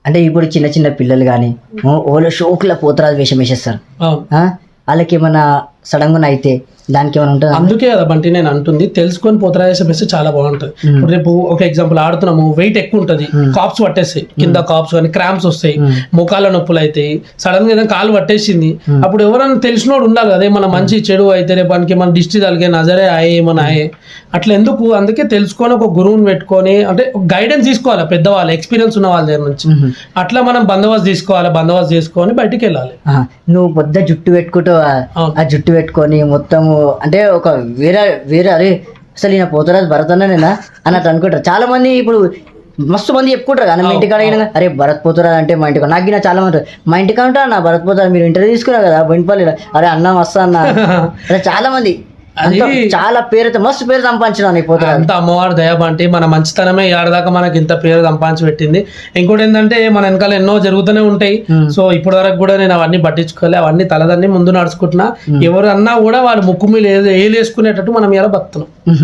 అంటే ఇప్పుడు చిన్న చిన్న పిల్లలు కానీ ఓలో షోకుల పోతరాజు వేషం వేసేస్తారు, వాళ్ళకి ఏమన్నా సడన్ గా అయితే దానికి ఏమైనా ఉంటుంది? అందుకే కదా బంటి నేను అంటుంది, తెలుసుకొని పోతరాజేసం వేస్తే చాలా బాగుంటుంది. ఇప్పుడు రేపు ఒక ఎగ్జాంపుల్ ఆడుతున్నాము, వెయిట్ ఎక్కువ ఉంటుంది, కాప్స్ పట్టేస్తాయి, కింద కాప్స్ కానీ క్రాంప్స్ వస్తాయి, ముఖాల నొప్పులు అవుతాయి, సడన్ గా ఏదైనా కాలు పట్టేసింది, అప్పుడు ఎవరైనా తెలిసినోడు ఉండాలి కదా, మన మంచి చెడు అయితే రేపానికి మన దిష్టి తలిగే నజరే అయ్యే ఏమన్నా అయ్యే అట్లా ఎందుకు. అందుకే తెలుసుకొని ఒక గురువుని పెట్టుకొని అంటే గైడెన్స్ తీసుకోవాలి, పెద్దవాళ్ళు ఎక్స్పీరియన్స్ ఉన్న వాళ్ళ దగ్గర నుంచి. అట్లా మనం బందోబస్తు తీసుకోవాలి, బందోబస్తు చేసుకొని బయటికి వెళ్ళాలి. నువ్వు పొద్దు జుట్టు పెట్టుకుంటూ ఆ జుట్టు పెట్టుకొని మొత్తము అంటే ఒక వేరే అరే అసలు ఈయన పోతరాజు భరత్ అన్ననేనా అన్నట్టు అనుకుంటారు చాలా మంది. ఇప్పుడు మస్తు మంది చెప్పుకుంటారు కానీ మా ఇంటికాడ అయినా అరే భరత్ పోతరాజు అంటే మా ఇంటికి నాకు చాలా మంది మా ఇంటికాడ ఉంటా నా భరత్ పోతరాజు మీరు ఇంటర్వ్యూ తీసుకున్నారు కదా బొండిపల్లిలో, అరే అన్న వస్తా అన్న అరే చాలా మంది చాలా పేరుతో మస్తు పేరు సంపాదించిన పోతరాజు. అంత అమ్మవారి దయ బంటి, మన మంచితనమే ఏడదాకా మనకి ఇంత పేరు సంపాదించి పెట్టింది. ఇంకోటి ఏంటంటే మన వెనకాల ఎన్నో జరుగుతూనే ఉంటాయి. సో ఇప్పటి వరకు కూడా నేను అవన్నీ పట్టించుకోలే, అవన్నీ తలదన్ని ముందు నడుచుకుంటున్నా. ఎవరు అన్నా కూడా వాళ్ళు ముక్కు మీద ఏలేసుకునేటట్టు మనం ఇలా బతున్నాం.